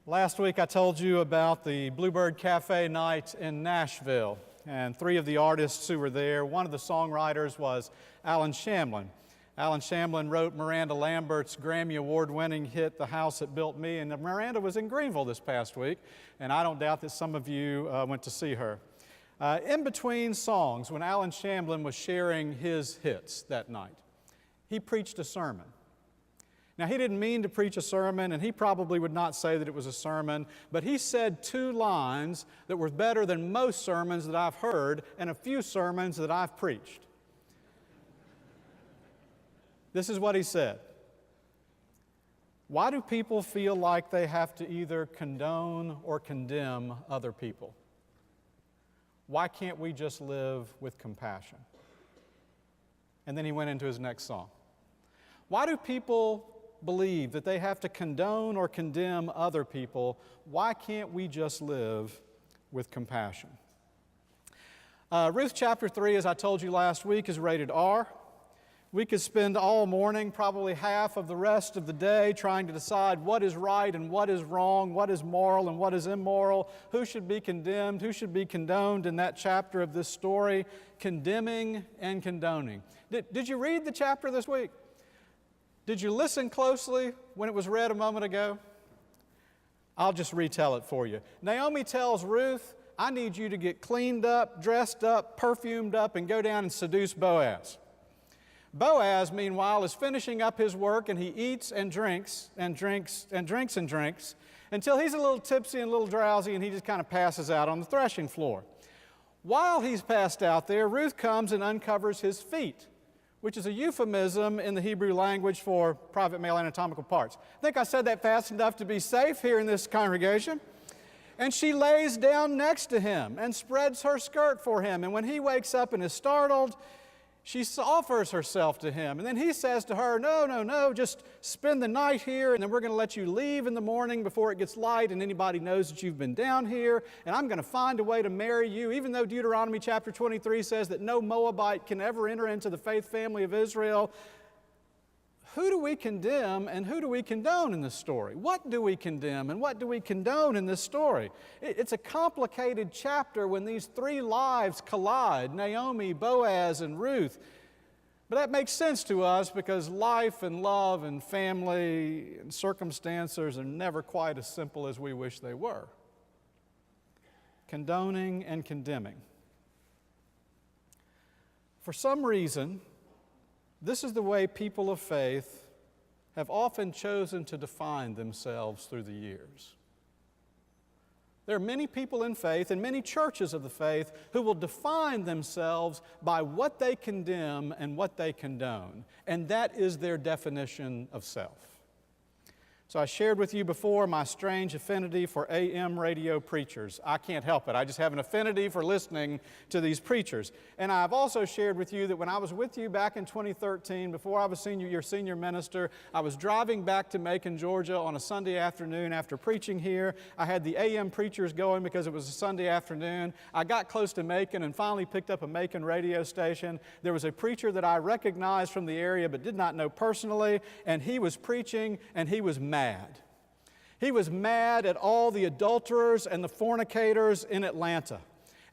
Last week I told you about the Bluebird Cafe night in Nashville and three of the artists who were there. One of the songwriters was Alan Shamblin. Alan Shamblin wrote Miranda Lambert's Grammy Award-winning hit, The House That Built Me, and Miranda was in Greenville this past week, and I don't doubt that some of you went to see her. In between songs, when Alan Shamblin was sharing his hits that night, he preached a sermon. Now, he didn't mean to preach a sermon, and he probably would not say that it was a sermon, but he said two lines that were better than most sermons that I've heard and a few sermons that I've preached. This is what he said. Why do people feel like they have to either condone or condemn other people? Why can't we just live with compassion? And then he went into his next song. Why do people believe that they have to condone or condemn other people? Why can't we just live with compassion? Ruth chapter 3, as I told you last week, is rated R. We could spend all morning, probably half of the rest of the day, trying to decide what is right and what is wrong, what is moral and what is immoral, who should be condemned, who should be condoned in that chapter of this story, condemning and condoning. Did you read the chapter this week? Did you listen closely when it was read a moment ago? I'll just retell it for you. Naomi tells Ruth, I need you to get cleaned up, dressed up, perfumed up, and go down and seduce Boaz. Boaz, meanwhile, is finishing up his work, and he eats and drinks and drinks and drinks and drinks until he's a little tipsy and a little drowsy, and he just kind of passes out on the threshing floor. While he's passed out there, Ruth comes and uncovers his feet, which is a euphemism in the Hebrew language for private male anatomical parts. I think I said that fast enough to be safe here in this congregation. And she lays down next to him and spreads her skirt for him. And when he wakes up and is startled, she offers herself to him. And then he says to her, no, just spend the night here, and then we're going to let you leave in the morning before it gets light and anybody knows that you've been down here, and I'm going to find a way to marry you, even though Deuteronomy chapter 23 says that no Moabite can ever enter into the faith family of Israel. Who do we condemn and who do we condone in this story? What do we condemn and what do we condone in this story? It's a complicated chapter when these three lives collide, Naomi, Boaz, and Ruth. But that makes sense to us because life and love and family and circumstances are never quite as simple as we wish they were. Condoning and condemning. For some reason, this is the way people of faith have often chosen to define themselves through the years. There are many people in faith and many churches of the faith who will define themselves by what they condemn and what they condone, and that is their definition of self. So I shared with you before my strange affinity for AM radio preachers. I can't help it. I just have an affinity for listening to these preachers. And I've also shared with you that when I was with you back in 2013, before I was your senior minister, I was driving back to Macon, Georgia on a Sunday afternoon after preaching here. I had the AM preachers going because it was a Sunday afternoon. I got close to Macon and finally picked up a Macon radio station. There was a preacher that I recognized from the area but did not know personally, and he was preaching and he was mad. He was mad at all the adulterers and the fornicators in Atlanta.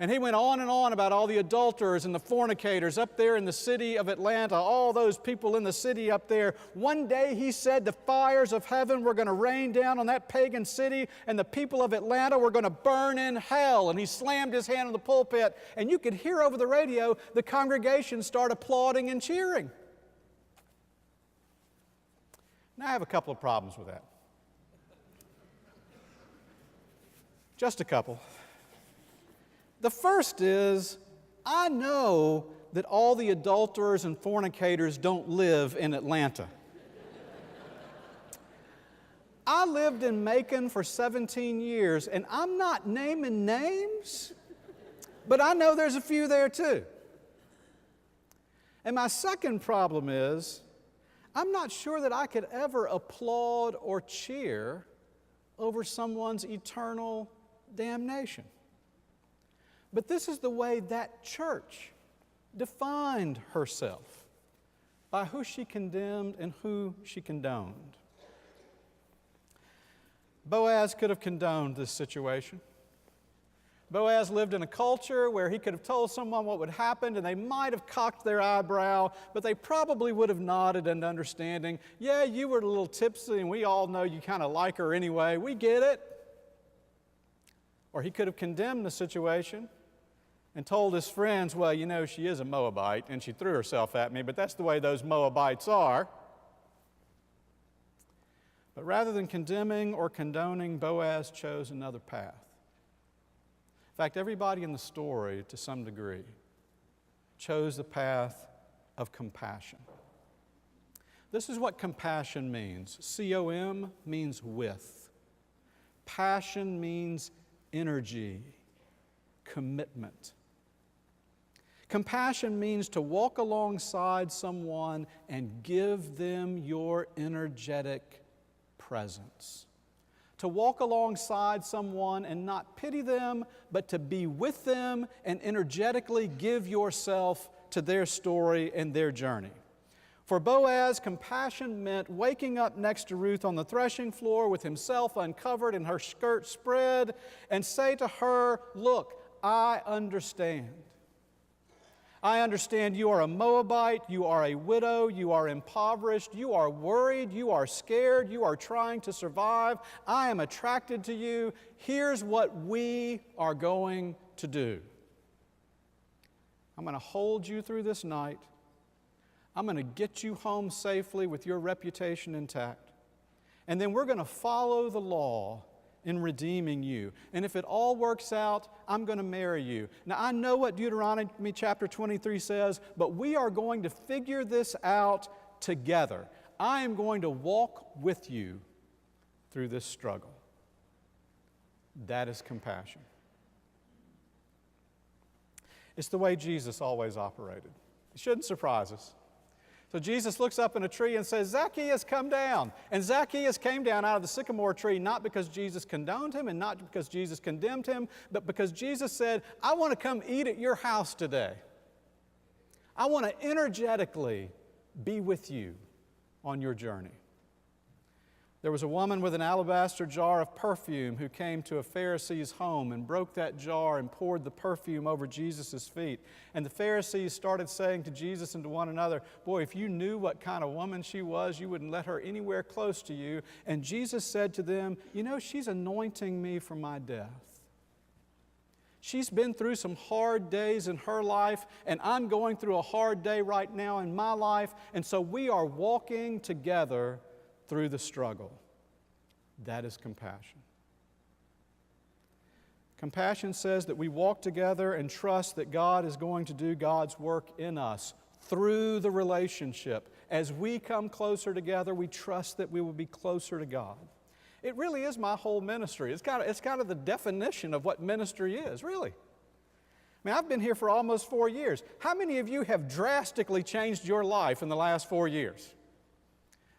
And he went on and on about all the adulterers and the fornicators up there in the city of Atlanta, all those people in the city up there. One day he said the fires of heaven were going to rain down on that pagan city and the people of Atlanta were going to burn in hell. And he slammed his hand on the pulpit, and you could hear over the radio the congregation start applauding and cheering. Now I have a couple of problems with that. Just a couple. The first is, I know that all the adulterers and fornicators don't live in Atlanta. I lived in Macon for 17 years, and I'm not naming names, but I know there's a few there too. And my second problem is, I'm not sure that I could ever applaud or cheer over someone's eternal damnation. But this is the way that church defined herself, by who she condemned and who she condoned. Boaz could have condoned this situation. Boaz lived in a culture where he could have told someone what would happen, and they might have cocked their eyebrow, but they probably would have nodded in understanding. Yeah, you were a little tipsy, and we all know you kind of like her anyway. We get it. Or he could have condemned the situation and told his friends, well, you know, she is a Moabite, and she threw herself at me, but that's the way those Moabites are. But rather than condemning or condoning, Boaz chose another path. In fact, everybody in the story, to some degree, chose the path of compassion. This is what compassion means. C-O-M means with. Passion means energy, commitment. Compassion means to walk alongside someone and give them your energetic presence. To walk alongside someone and not pity them, but to be with them and energetically give yourself to their story and their journey. For Boaz, compassion meant waking up next to Ruth on the threshing floor with himself uncovered and her skirt spread and say to her, look, I understand. I understand you are a Moabite, you are a widow, you are impoverished, you are worried, you are scared, you are trying to survive. I am attracted to you. Here's what we are going to do. I'm going to hold you through this night. I'm going to get you home safely with your reputation intact. And then we're going to follow the law in redeeming you. And if it all works out, I'm going to marry you. Now, I know what Deuteronomy chapter 23 says, but we are going to figure this out together. I am going to walk with you through this struggle. That is compassion. It's the way Jesus always operated. It shouldn't surprise us. So Jesus looks up in a tree and says, Zacchaeus, come down. And Zacchaeus came down out of the sycamore tree, not because Jesus condoned him and not because Jesus condemned him, but because Jesus said, I want to come eat at your house today. I want to energetically be with you on your journey. There was a woman with an alabaster jar of perfume who came to a Pharisee's home and broke that jar and poured the perfume over Jesus' feet. And the Pharisees started saying to Jesus and to one another, boy, if you knew what kind of woman she was, you wouldn't let her anywhere close to you. And Jesus said to them, you know, she's anointing me for my death. She's been through some hard days in her life, and I'm going through a hard day right now in my life. And so we are walking together through the struggle. That is compassion. Compassion says that we walk together and trust that God is going to do God's work in us through the relationship. As we come closer together, we trust that we will be closer to God. It really is my whole ministry. It's kind of the definition of what ministry is, really. I mean, I've been here for almost 4 years. How many of you have drastically changed your life in the last 4 years?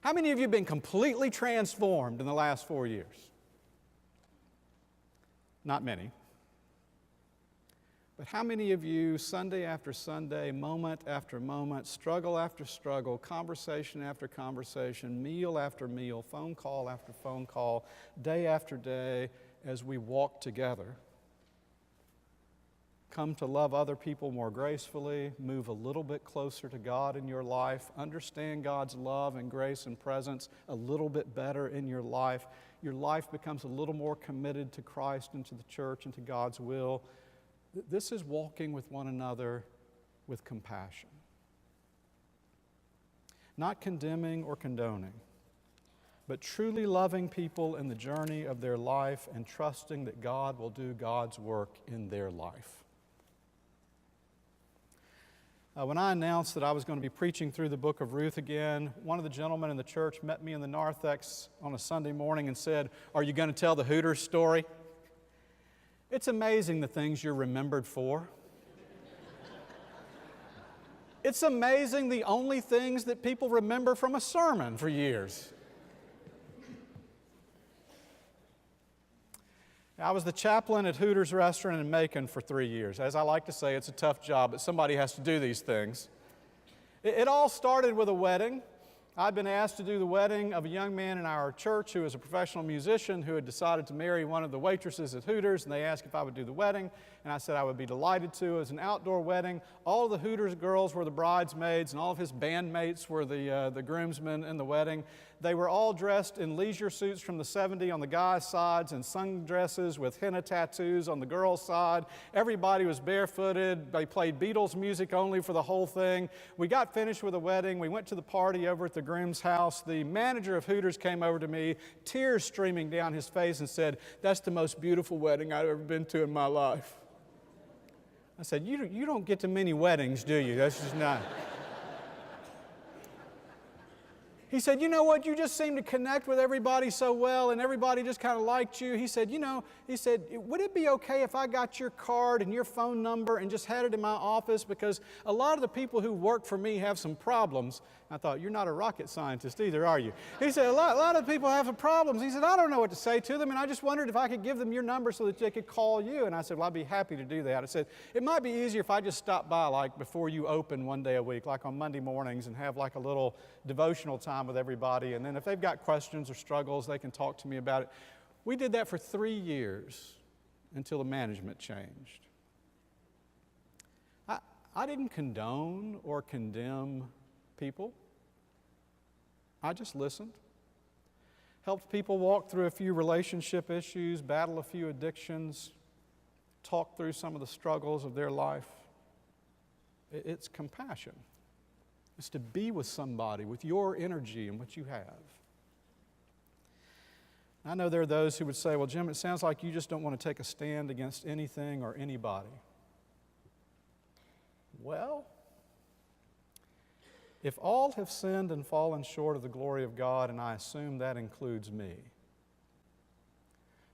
How many of you have been completely transformed in the last 4 years? Not many. But how many of you, Sunday after Sunday, moment after moment, struggle after struggle, conversation after conversation, meal after meal, phone call after phone call, day after day, as we walk together, come to love other people more gracefully, move a little bit closer to God in your life, understand God's love and grace and presence a little bit better in your life becomes a little more committed to Christ and to the church and to God's will. This is walking with one another with compassion. Not condemning or condoning, but truly loving people in the journey of their life and trusting that God will do God's work in their life. When I announced that I was going to be preaching through the book of Ruth again, one of the gentlemen in the church met me in the narthex on a Sunday morning and said, "Are you going to tell the Hooters story?" It's amazing the things you're remembered for. It's amazing the only things that people remember from a sermon for years. I was the chaplain at Hooters restaurant in Macon for 3 years. As I like to say, it's a tough job, but somebody has to do these things. It all started with a wedding. I'd been asked to do the wedding of a young man in our church who was a professional musician who had decided to marry one of the waitresses at Hooters, and they asked if I would do the wedding, and I said I would be delighted to. It was an outdoor wedding. All of the Hooters girls were the bridesmaids, and all of his bandmates were the groomsmen in the wedding. They were all dressed in leisure suits from the 70s on the guys' sides and sundresses with henna tattoos on the girls' side. Everybody was barefooted. They played Beatles music only for the whole thing. We got finished with the wedding. We went to the party over at the groom's house. The manager of Hooters came over to me, tears streaming down his face, and said, "That's the most beautiful wedding I've ever been to in my life." I said, you don't get to many weddings, do you? That's just not. He said, "You know what, you just seem to connect with everybody so well, and everybody just kind of liked you." He said, "Would it be okay if I got your card and your phone number and just had it in my office? Because a lot of the people who work for me have some problems." I thought, "You're not a rocket scientist either, are you?" He said, a lot of people have some problems. He said, "I don't know what to say to them, and I just wondered if I could give them your number so that they could call you." And I said, "Well, I'd be happy to do that." I said, "It might be easier if I just stop by like before you open one day a week, like on Monday mornings, and have like a little devotional time with everybody. And then if they've got questions or struggles, they can talk to me about it." We did that for 3 years until the management changed. I didn't condone or condemn people. I just listened. Helped people walk through a few relationship issues, battle a few addictions, talk through some of the struggles of their life. It's compassion. It's to be with somebody with your energy and what you have. I know there are those who would say, "Well, Jim, it sounds like you just don't want to take a stand against anything or anybody." Well, if all have sinned and fallen short of the glory of God, and I assume that includes me,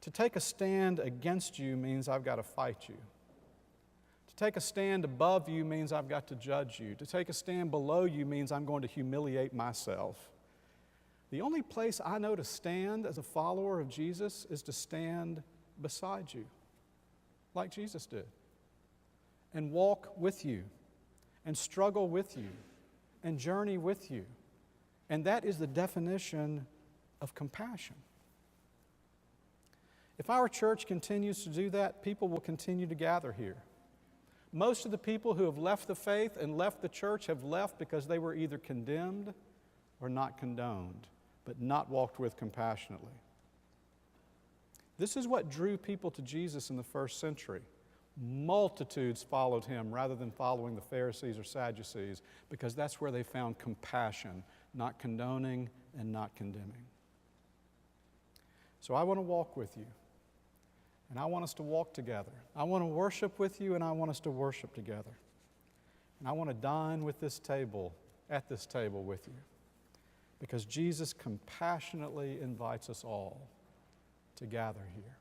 to take a stand against you means I've got to fight you. To take a stand above you means I've got to judge you. To take a stand below you means I'm going to humiliate myself. The only place I know to stand as a follower of Jesus is to stand beside you, like Jesus did, and walk with you, and struggle with you, and journey with you. And that is the definition of compassion. If our church continues to do that, people will continue to gather here. Most of the people who have left the faith and left the church have left because they were either condemned or not condoned, but not walked with compassionately. This is what drew people to Jesus in the first century. Multitudes followed him rather than following the Pharisees or Sadducees, because that's where they found compassion, not condoning and not condemning. So I want to walk with you, and I want us to walk together. I want to worship with you, and I want us to worship together. And I want to dine with this table, at this table with you, because Jesus compassionately invites us all to gather here.